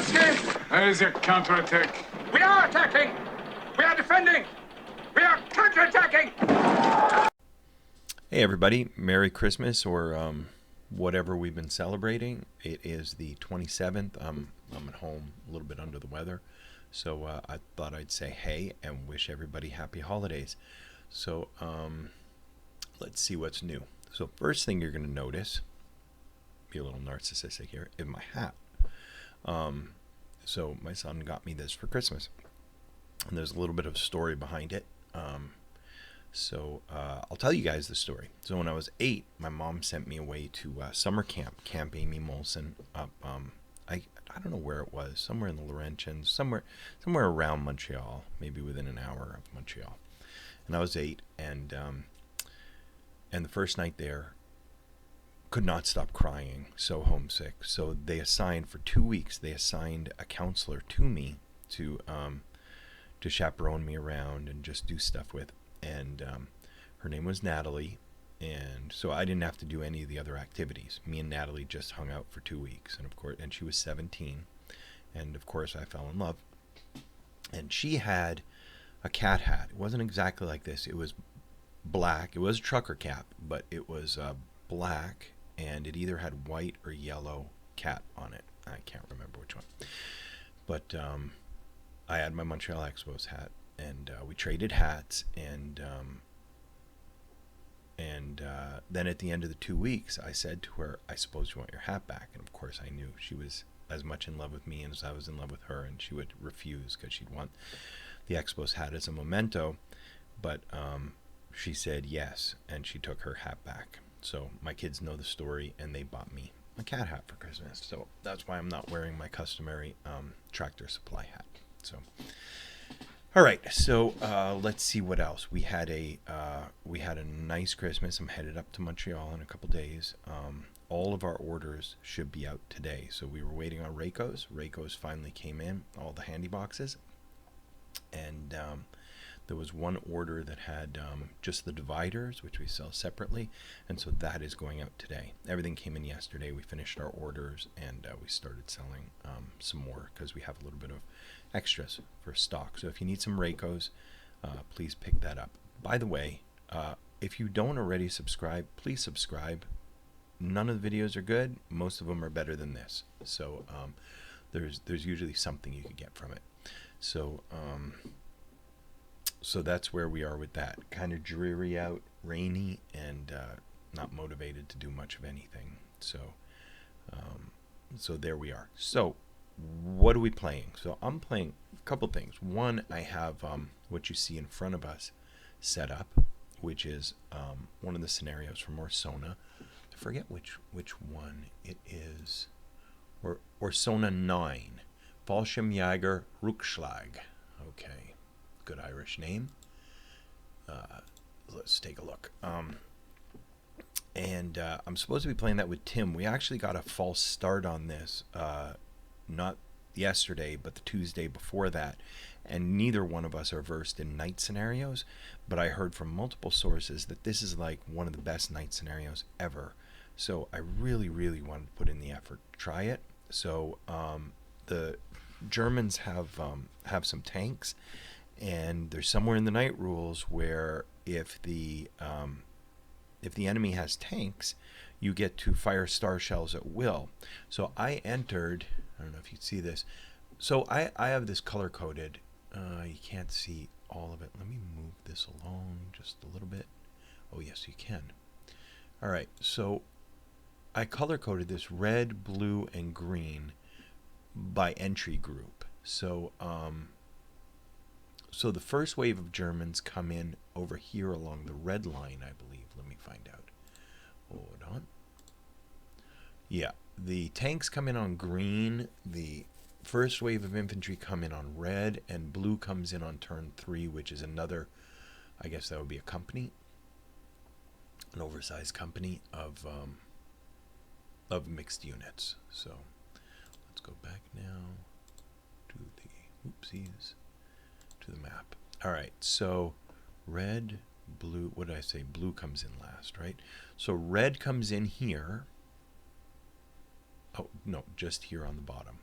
That is a counterattack. We are attacking! We are defending! We are counterattacking! Hey everybody, Merry Christmas or whatever we've been celebrating. It is the 27th. I'm at home, a little bit under the weather. So I thought I'd say hey and wish everybody happy holidays. So let's see what's new. So first thing you're going to notice, be a little narcissistic here, is my hat. So my son got me this for Christmas. And there's a little bit of story behind it. So I'll tell you guys the story. So when I was 8, my mom sent me away to summer camp, Camp Amy Molson, up, I don't know where it was, somewhere in the Laurentians, somewhere around Montreal, maybe within an hour of Montreal. And I was 8, and the first night there, could not stop crying, so homesick. So they assigned, for 2 weeks, they assigned a counselor to me to chaperone me around and just do stuff with. And her name was Natalie, and so I didn't have to do any of the other activities. Me and Natalie just hung out for 2 weeks, and of course, and she was 17, and of course I fell in love. And she had a cat hat. It wasn't exactly like this. It was black. It was a trucker cap, but it was black, and it either had white or yellow cat on it. I can't remember which one. But I had my Montreal Expos hat, and we traded hats, and then at the end of the 2 weeks, I said to her, I suppose you want your hat back. And of course I knew she was as much in love with me as I was in love with her, and she would refuse because she'd want the Expos hat as a memento. But she said yes, and she took her hat back. So my kids know the story, and they bought me a cat hat for Christmas. So that's why I'm not wearing my customary Tractor Supply hat. So, all right. So let's see what else. We had a nice Christmas. I'm headed up to Montreal in a couple days. All of our orders should be out today. So we were waiting on Raycos. Raycos finally came in, all the handy boxes, and there was one order that had just the dividers, which we sell separately, and so that is going out today. Everything came in yesterday. We finished our orders, and we started selling some more because we have a little bit of extras for stock. So if you need some Raycos, please pick that up. By the way, if you don't already subscribe, please subscribe. None of the videos are good. Most of them are better than this. So there's usually something you could get from it. So so that's where we are with that. Kind of dreary out, rainy, and not motivated to do much of anything. So so there we are. So what are we playing? So I'm playing a couple things. One, I have what you see in front of us set up, which is one of the scenarios from Orsogna. I forget which one it is. Orsogna 9. Fallschirmjäger Rückschlag. Okay. Good Irish name. Let's take a look. And I'm supposed to be playing that with Tim. We actually got a false start on this, not yesterday, but the Tuesday before that. And neither one of us are versed in night scenarios, but I heard from multiple sources that this is like one of the best night scenarios ever. So I really, really wanted to put in the effort to try it. So the Germans have some tanks. And there's somewhere in the night rules where if the enemy has tanks, you get to fire star shells at will. So I entered, I don't know if you see this. So I have this color coded. You can't see all of it. Let me move this along just a little bit. Oh yes, you can. All right. So I color coded this red, blue, and green by entry group. So so the first wave of Germans come in over here along the red line, I believe. Let me find out. Hold on. Yeah, the tanks come in on green. The first wave of infantry come in on red, and blue comes in on turn 3, which is another, I guess that would be a company, an oversized company of mixed units. So let's go back now to the oopsies. To the map. All right, so red, blue, what did I say? Blue comes in last, right? So red comes in here. Oh, no, just here on the bottom.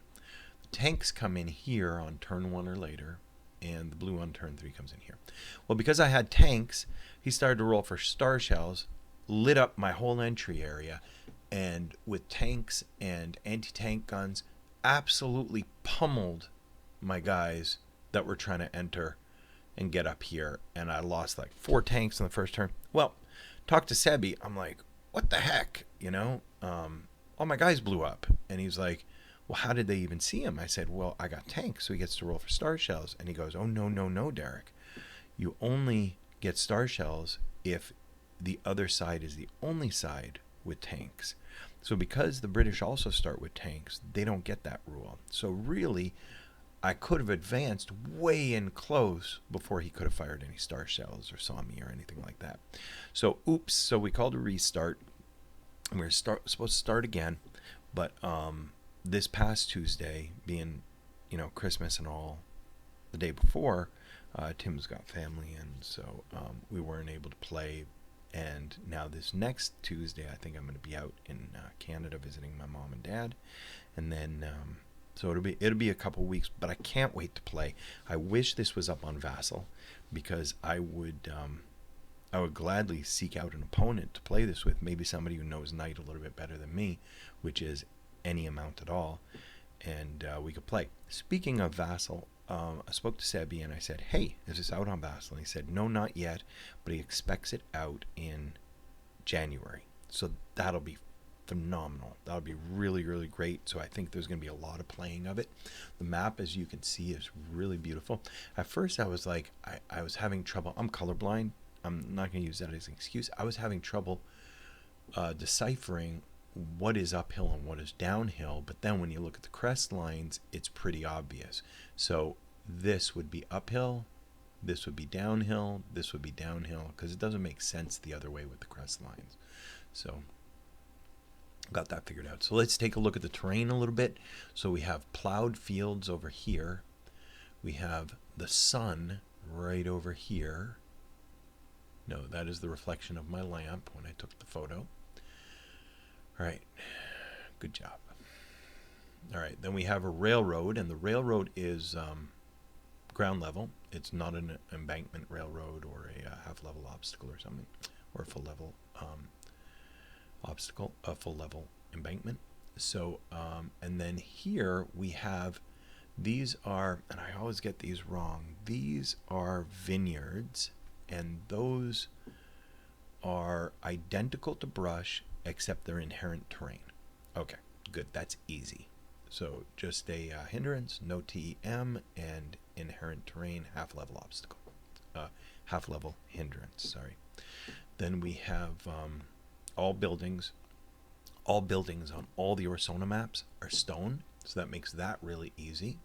tanks come in here on turn 1 or later, and the blue on turn 3 comes in here. Well, because I had tanks, he started to roll for star shells, lit up my whole entry area, and with tanks and anti-tank guns, absolutely pummeled my guys that were trying to enter and get up here. And I lost like 4 tanks in the first turn. Well, talked to Sebi. I'm like, what the heck? You know, all my guys blew up. And he's like, well, how did they even see him? I said, well, I got tanks, so he gets to roll for star shells. And he goes, oh, no, Derek. You only get star shells if the other side is the only side with tanks. So because the British also start with tanks, they don't get that rule. So really, I could have advanced way in close before he could have fired any star shells or saw me or anything like that. So oops, so we called a restart. And we were supposed to start again, but this past Tuesday, being, you know, Christmas and all, the day before, Tim's got family, and so we weren't able to play. And now this next Tuesday, I think I'm going to be out in Canada visiting my mom and dad, and then so it'll be a couple weeks. But I can't wait to play. I wish this was up on Vassal, because I would gladly seek out an opponent to play this with. Maybe somebody who knows Knight a little bit better than me, which is any amount at all, and we could play. Speaking of Vassal, I spoke to Sebi and I said, hey, is this out on Vassal? And he said, no, not yet, but he expects it out in January. So that'll be phenomenal. That'll be really, really great. So I think there's going to be a lot of playing of it. The map, as you can see, is really beautiful. At first I was like, I was having trouble. I'm colorblind. I'm not going to use that as an excuse. I was having trouble deciphering what is uphill and what is downhill, but then when you look at the crest lines, it's pretty obvious. So this would be uphill, this would be downhill, this would be downhill, because it doesn't make sense the other way with the crest lines. So got that figured out. So let's take a look at the terrain a little bit. So we have plowed fields over here, we have the sun right over here. No, that is the reflection of my lamp when I took the photo. All right, good job. All right, then we have a railroad, and the railroad is ground level. It's not an embankment railroad or a half-level obstacle or something, or a full-level obstacle, a full-level embankment. So, and then here we have, these are, and I always get these wrong, these are vineyards, and those are identical to brush, except they're inherent terrain. Okay, good, that's easy. So just a hindrance, no TEM, and inherent terrain, half-level obstacle, half-level hindrance, sorry. Then we have all buildings on all the Orsogna maps are stone, so that makes that really easy.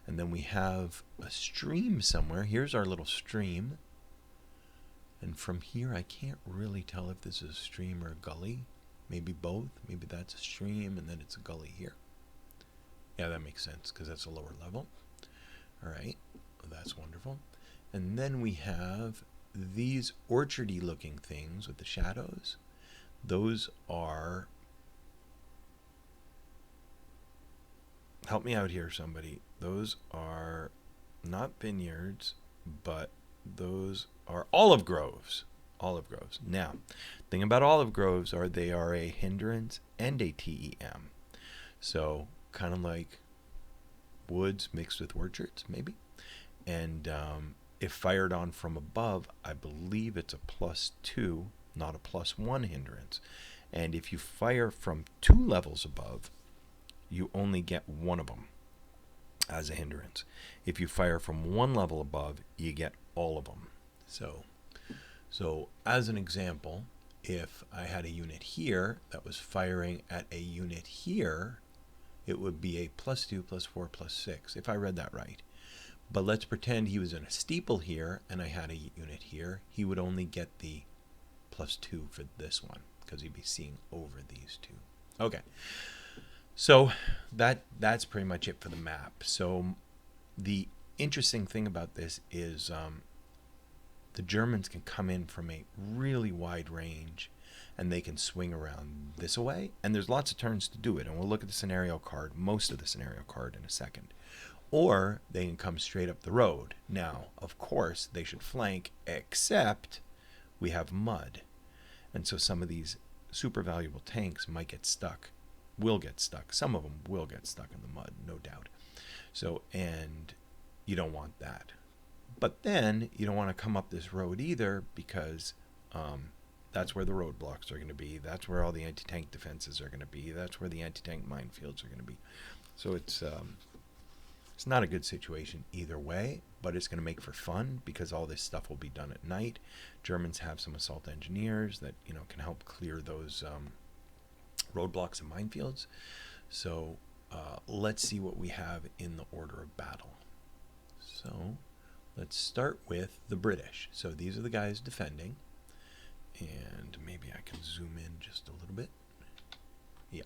And then we have a stream somewhere. Here's our little stream. And from here, I can't really tell if this is a stream or a gully. Maybe both. Maybe that's a stream and then it's a gully here. Yeah, that makes sense because that's a lower level. All right, well, that's wonderful. And then we have these orchardy looking things with the shadows. Those are, help me out here somebody, those are not vineyards, but those are olive groves. Olive groves. Now, thing about olive groves are they are a hindrance and a TEM. So kind of like woods mixed with orchards, maybe. And if fired on from above, I believe it's a +2, not a +1 hindrance. And if you fire from 2 levels above, you only get one of them as a hindrance. If you fire from 1 level above, you get all of them. So as an example, if I had a unit here that was firing at a unit here, it would be a +2, +4, +6, if I read that right. But let's pretend he was in a steeple here and I had a unit here. He would only get the +2 for this one because he'd be seeing over these two. Okay, so that's pretty much it for the map. So the interesting thing about this is the Germans can come in from a really wide range, and they can swing around this way. And there's lots of turns to do it. And we'll look at the scenario card, most of the scenario card, in a second. Or they can come straight up the road. Now, of course, they should flank, except we have mud. And so some of these super valuable tanks might get stuck, will get stuck. Some of them will get stuck in the mud, no doubt. So, and you don't want that. But then you don't want to come up this road either, because that's where the roadblocks are going to be. That's where all the anti-tank defenses are going to be. That's where the anti-tank minefields are going to be. So it's not a good situation either way, but it's going to make for fun because all this stuff will be done at night. Germans have some assault engineers that can help clear those roadblocks and minefields. So let's see what we have in the order of battle. So let's start with the British. So these are the guys defending, and maybe I can zoom in just a little bit. Yeah.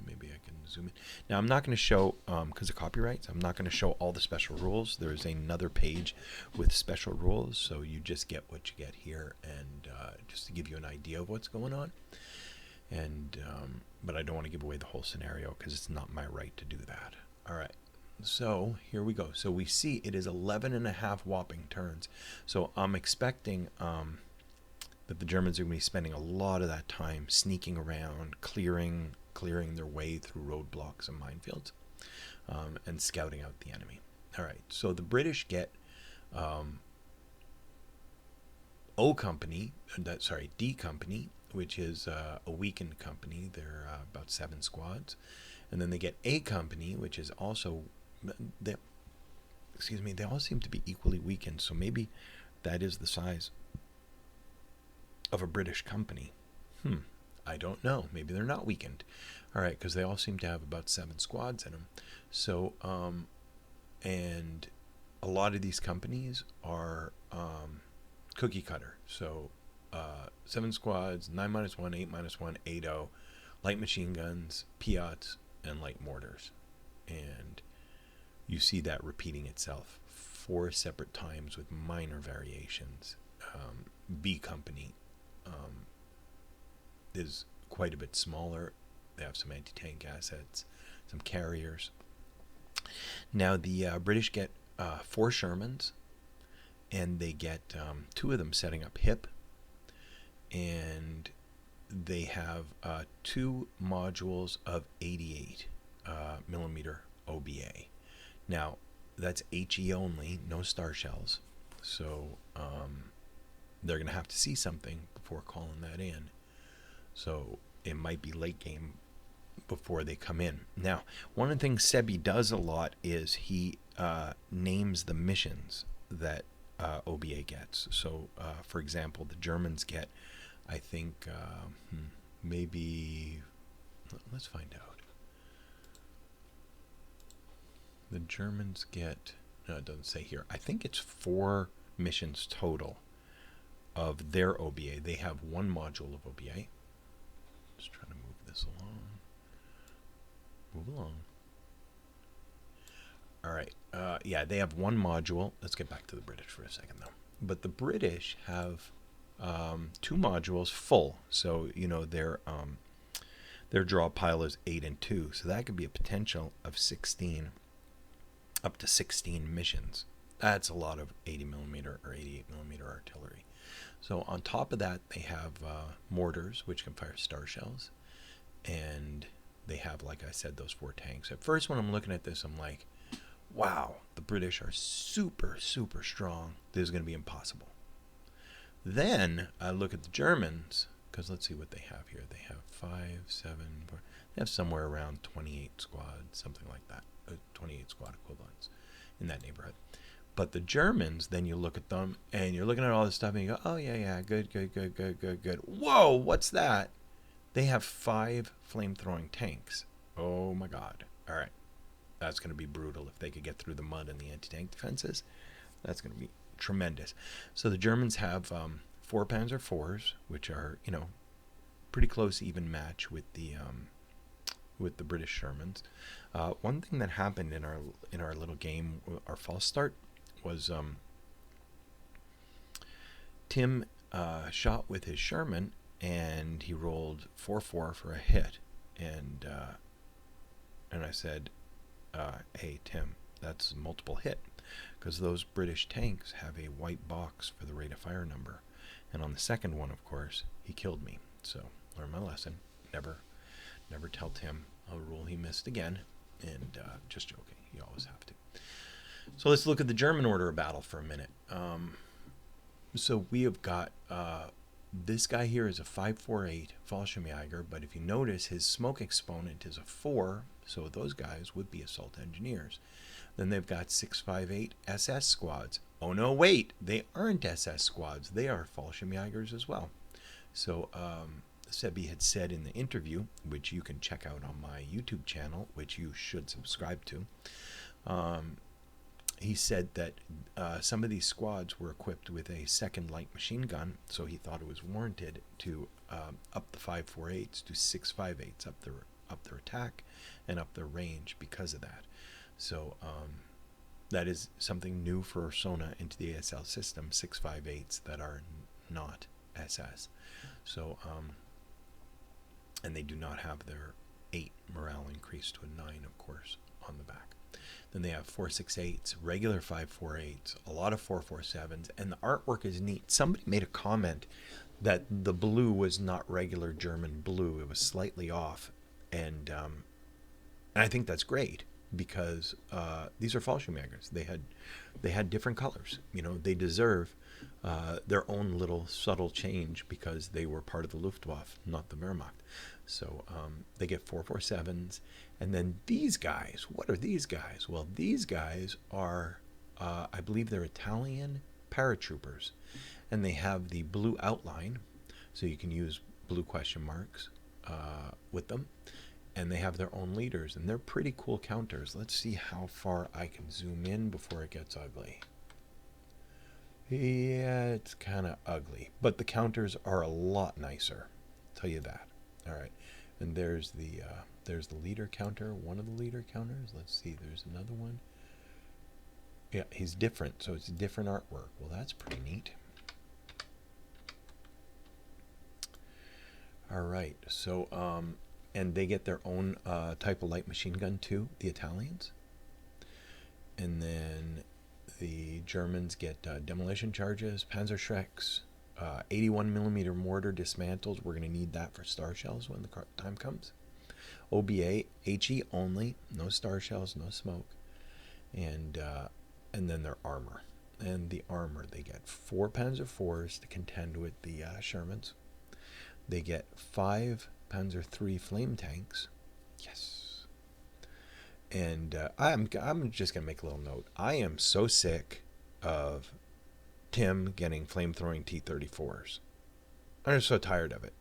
Maybe I can zoom in. Now, I'm not going to show, because of copyrights, I'm not going to show all the special rules. There's another page with special rules, so you just get what you get here, and just to give you an idea of what's going on. And but I don't want to give away the whole scenario because it's not my right to do that. All right. So here we go. So we see it is 11.5 whopping turns. So I'm expecting that the Germans are going to be spending a lot of that time sneaking around, clearing their way through roadblocks and minefields, and scouting out the enemy. All right, so the British get D Company, which is a weakened company. They're about 7 squads. And then they get A Company, which is also, they all seem to be equally weakened, so maybe that is the size of a British company. I don't know. Maybe they're not weakened. All right, because they all seem to have about 7 squads in them. So, and a lot of these companies are cookie cutter. So, 7 squads, 9-1, 8-1, 8-0, light machine guns, Piats, and light mortars. And you see that repeating itself 4 separate times with minor variations. B Company is quite a bit smaller. They have some anti-tank assets, some carriers. Now the British get 4 Shermans, and they get 2 of them setting up HIP, and they have 2 modules of 88 millimeter OBA. Now that's HE only, no star shells, so they're going to have to see something before calling that in. So it might be late game before they come in. Now, one of the things Sebi does a lot is he names the missions that OBA gets. So, for example, the Germans get, I think, maybe, let's find out. The Germans get, no, it doesn't say here. I think it's 4 missions total of their OBA. They have 1 module of OBA. Just trying to move this along. Move along. All right. Yeah, they have 1 module. Let's get back to the British for a second, though. But the British have 2 modules full. So, their draw pile is 8 and 2. So that could be a potential of 16, up to 16 missions. That's a lot of 80 millimeter or 88 millimeter artillery. So on top of that, they have mortars, which can fire star shells. And they have, like I said, those 4 tanks. At first, when I'm looking at this, I'm like, wow, the British are super, super strong. This is going to be impossible. Then I look at the Germans, because let's see what they have here. They have 5, 7, 4. They have somewhere around 28 squads, something like that. 28 squad equivalents in that neighborhood. But the Germans, then you look at them, and you're looking at all this stuff, and you go, oh, yeah, good. Whoa, what's that? They have 5 flame-throwing tanks. Oh, my God. All right. That's going to be brutal. If they could get through the mud and the anti-tank defenses, that's going to be tremendous. So the Germans have 4 Panzer IVs, which are, pretty close even match with the British Shermans. One thing that happened in our little game, our false start, was Tim shot with his Sherman, and he rolled 4-4 for a hit, and I said, hey Tim, that's multiple hit, because those British tanks have a white box for the rate of fire number, and on the second one, of course, he killed me. So learn my lesson. Never tell Tim a rule he missed again. And just joking, you always have to. So let's look at the German order of battle for a minute. So we have got this guy here is a 548 Fallschirmjäger, but if you notice, his smoke exponent is a 4, so those guys would be assault engineers. Then they've got 658 SS squads. Oh no, wait, they aren't SS squads. They are Fallschirmjägers as well. So Sebi had said in the interview, which you can check out on my YouTube channel, which you should subscribe to, he said that some of these squads were equipped with a second light machine gun, so he thought it was warranted to up the 548s to 658s, up their attack and up their range because of that. So that is something new for Orsogna into the ASL system, 658s that are not SS. So and they do not have their 8 morale increased to a 9, of course, on the back. Then they have 468s, regular 548s, a lot of 447s, and the artwork is neat. Somebody made a comment that the blue was not regular German blue; it was slightly off, and I think that's great because these are Fallschirmjägers. They had different colors. You know, they deserve their own little subtle change because they were part of the Luftwaffe, not the Wehrmacht. So they get 447s. And then these guys, what are these guys? Well, these guys are, I believe they're Italian paratroopers. And they have the blue outline, so you can use blue question marks with them. And they have their own leaders, and they're pretty cool counters. Let's see how far I can zoom in before it gets ugly. Yeah, it's kind of ugly, but the counters are a lot nicer. I'll tell you that. All right, and there's the leader counter. One of the leader counters. Let's see. There's another one. Yeah, he's different, so it's different artwork. Well, that's pretty neat. All right, so and they get their own type of light machine gun too, the Italians. And then the Germans get demolition charges, Panzerschrecks, 81 millimeter mortar dismantles. We're going to need that for star shells when the time comes. OBA, HE only, no star shells, no smoke. And then their armor. And the armor, they get 4 Panzer IVs to contend with the Shermans. They get 5 Panzer III flame tanks. Yes. And I'm just going to make a little note. I am so sick of Tim getting flame-throwing T-34s. I'm just so tired of it.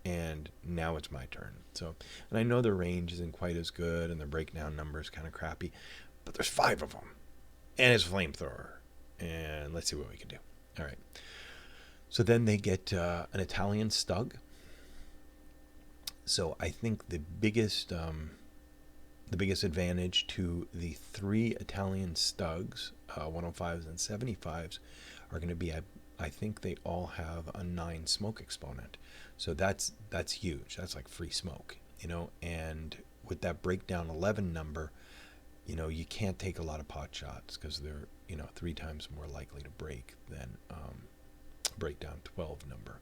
And now it's my turn. So, and I know their range isn't quite as good, and their breakdown number is kind of crappy, but there's 5 of them. And it's a flamethrower. And let's see what we can do. All right. So then they get an Italian Stug. So I think the biggest advantage to the 3 Italian Stugs, 105s and 75s, are going to be, I think they all have a 9 smoke exponent. So that's huge. That's like free smoke, you know. And with that breakdown 11 number, you know, you can't take a lot of pot shots because they're, you know, 3 times more likely to break than breakdown 12 number.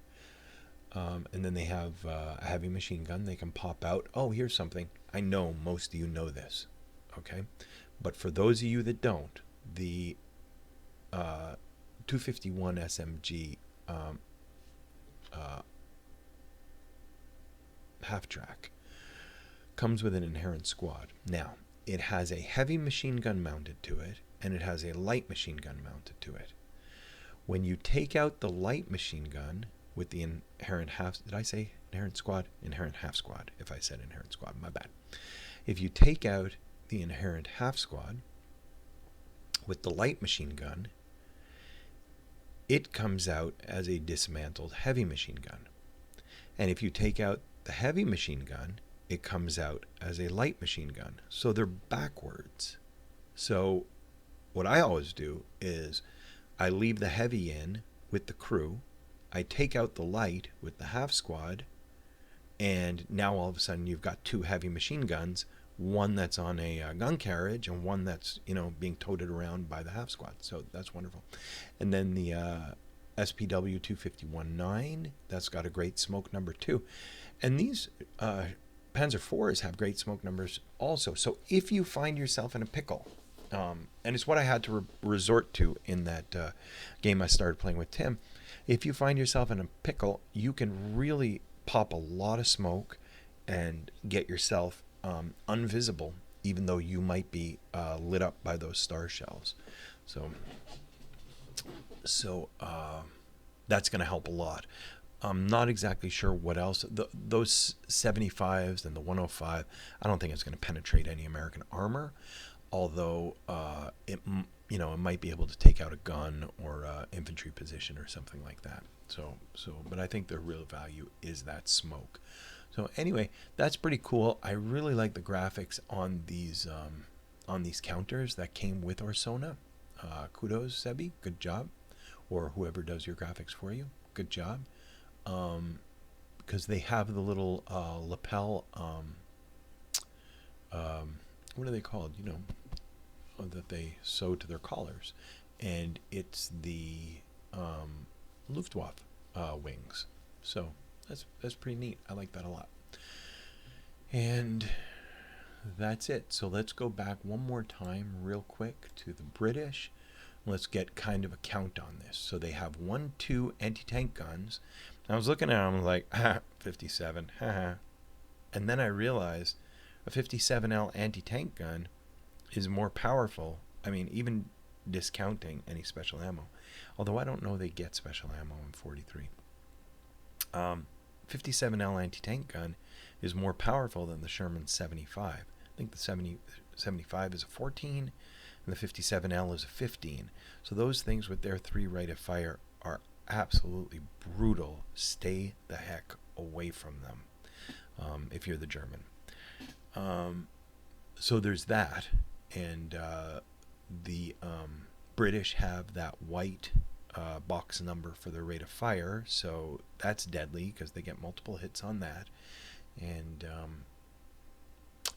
And then they have a heavy machine gun. They can pop out. Oh, here's something. I know most of you know this, okay? But for those of you that don't, the 251 SMG half-track comes with an inherent squad. Now, it has a heavy machine gun mounted to it, and it has a light machine gun mounted to it. When you take out the light machine gun with the inherent half, did I say inherent squad? Inherent half squad. If I said inherent squad, my bad. If you take out the inherent half squad with the light machine gun, it comes out as a dismantled heavy machine gun. And if you take out the heavy machine gun, it comes out as a light machine gun. So they're backwards. So what I always do is I leave the heavy in with the crew. I take out the light with the half squad, and now all of a sudden you've got two heavy machine guns, one that's on a gun carriage and one that's, being toted around by the half squad. So that's wonderful. And then the SPW 251-9, that's got a great smoke number too. And these Panzer IVs have great smoke numbers also. So if you find yourself in a pickle, and it's what I had to resort to in that game I started playing with Tim, if you find yourself in a pickle, you can really pop a lot of smoke and get yourself invisible, even though you might be lit up by those star shells. So that's going to help a lot. I'm not exactly sure what else. Those 75s and the 105, I don't think it's going to penetrate any American armor, although it might be able to take out a gun or infantry position or something like that. But I think the real value is that smoke. So anyway, that's pretty cool. I really like the graphics on these counters that came with Orsogna. Kudos, Sebi, good job, or whoever does your graphics for you, good job. Because they have the little lapel. What are they called? That they sew to their collars, and it's the Luftwaffe wings. So that's pretty neat. I like that a lot. And that's it. So let's go back one more time real quick to the British. Let's get kind of a count on this. So they have 2 anti-tank guns. I was looking at them like, 57, and then I realized a 57L anti-tank gun is more powerful. I mean, even discounting any special ammo, although I don't know they get special ammo in 43. 57L anti-tank gun is more powerful than the Sherman 75. I think the 75 is a 14 and the 57L is a 15. So those things with their 3 rate of fire are absolutely brutal. Stay the heck away from them if you're the German. So there's that. And the British have that white box number for their rate of fire, so that's deadly because they get multiple hits on that. And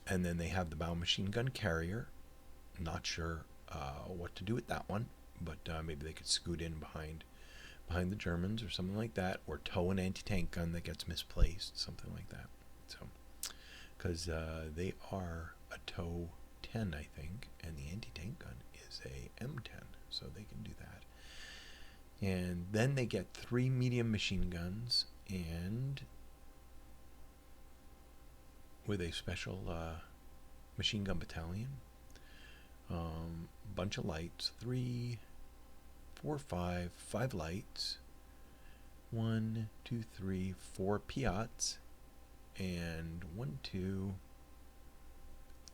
then they have the bow machine gun carrier. Not sure what to do with that one, but maybe they could scoot in behind the Germans or something like that, or tow an anti-tank gun that gets misplaced, something like that. So, because they are a tow 10, I think, and the anti-tank gun is a M10, so they can do that. And then they get 3 medium machine guns, and with a special machine gun battalion, bunch of lights, 3, 4, 5 lights, 1, 2, 3, 4 Piats, and 1, 2,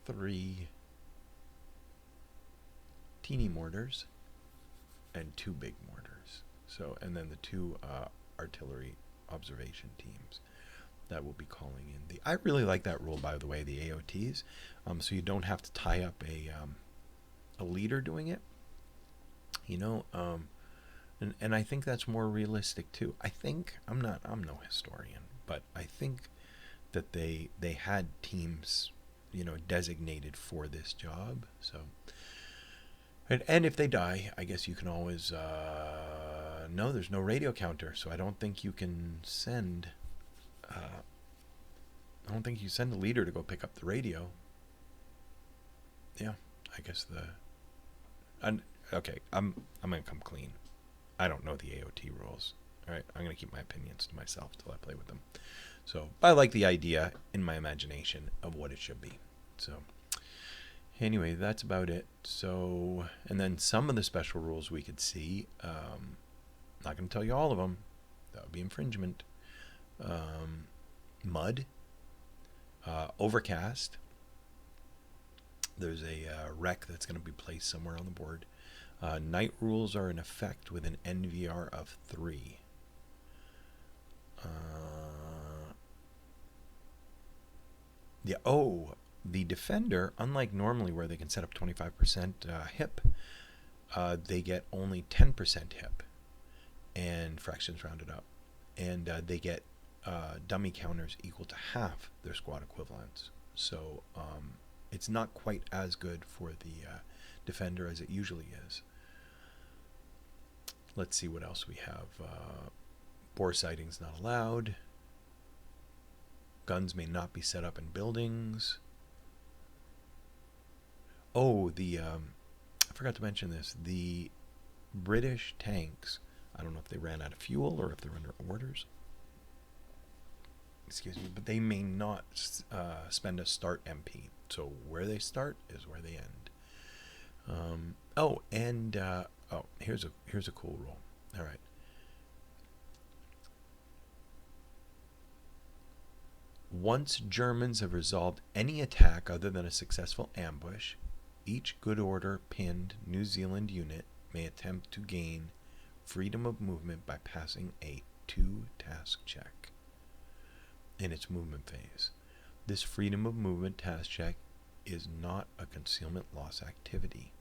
3 teeny mortars, and 2 big mortars. So, and then the 2 artillery observation teams that will be calling in. I really like that rule, by the way, the AOTs. So you don't have to tie up a leader doing it. And I think that's more realistic too. I'm no historian, but I think that they had teams, designated for this job. So, and if they die, I guess you can always no, there's no radio counter, so I don't think you can send. I don't think you send a leader to go pick up the radio. Yeah, I guess okay, I'm gonna come clean. I don't know the AOT rules. All right, I'm gonna keep my opinions to myself till I play with them. So I like the idea in my imagination of what it should be. So anyway, that's about it. So, and then some of the special rules we could see. Not going to tell you all of them. That would be infringement. Mud. Overcast. There's a wreck that's going to be placed somewhere on the board. Night rules are in effect with an NVR of 3. The defender, unlike normally where they can set up 25% hip, they get only 10% hip and fractions rounded up. and they get dummy counters equal to half their squad equivalents. So it's not quite as good for the defender as it usually is. Let's see what else we have. Bore sightings not allowed. Guns may not be set up in buildings. Oh, I forgot to mention this. The British tanks, I don't know if they ran out of fuel or if they're under orders. Excuse me, but they may not spend a start MP. So where they start is where they end. Here's a cool rule. All right. Once Germans have resolved any attack other than a successful ambush, each good order pinned New Zealand unit may attempt to gain freedom of movement by passing a 2-task check in its movement phase. This freedom of movement task check is not a concealment loss activity.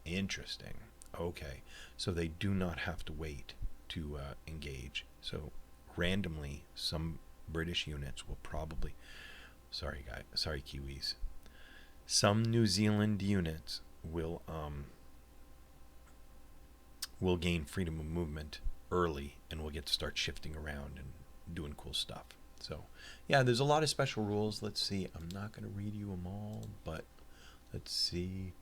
Interesting. Okay, so they do not have to wait to engage. So randomly, some British units will probably, sorry Kiwis, some New Zealand units will gain freedom of movement early, and will get to start shifting around and doing cool stuff. So yeah, there's a lot of special rules. Let's see, I'm not going to read you them all, but let's see.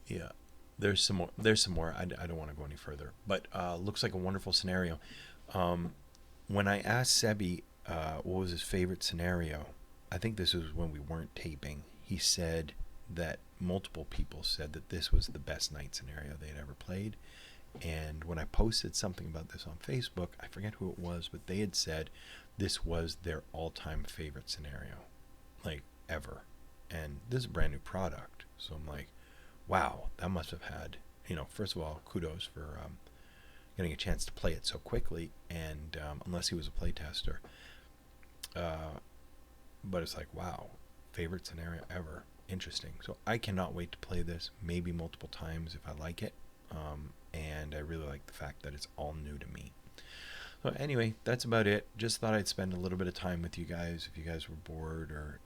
Yeah, there's some more. I don't want to go any further, but looks like a wonderful scenario. When I asked Sebi what was his favorite scenario, I think this was when we weren't taping, he said that multiple people said that this was the best night scenario they had ever played. And when I posted something about this on Facebook, I forget who it was, but they had said this was their all-time favorite scenario, like ever. And this is a brand new product, so I'm like, wow, that must have had, first of all, kudos for getting a chance to play it so quickly, and unless he was a playtester, but it's like, wow, favorite scenario ever. Interesting. So I cannot wait to play this, maybe multiple times if I like it, and I really like the fact that it's all new to me. So anyway, that's about it. Just thought I'd spend a little bit of time with you guys if you guys were bored or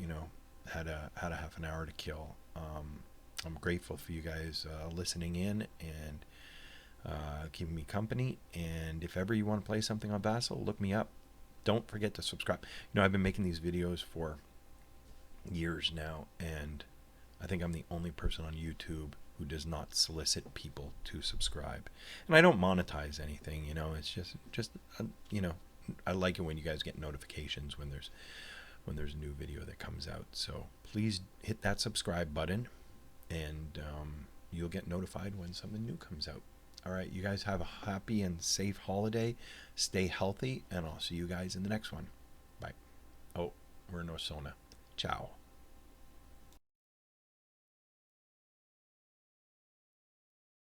had a half an hour to kill. I'm grateful for you guys listening in and keeping me company. And if ever you want to play something on Vassal, look me up. Don't forget to subscribe. I've been making these videos for years now, and I think I'm the only person on YouTube who does not solicit people to subscribe. And I don't monetize anything, it's just I like it when you guys get notifications when there's a new video that comes out. So please hit that subscribe button, and you'll get notified when something new comes out. All right, you guys have a happy and safe holiday. Stay healthy, and I'll see you guys in the next one. Bye. Oh, we're in Orsogna. Ciao.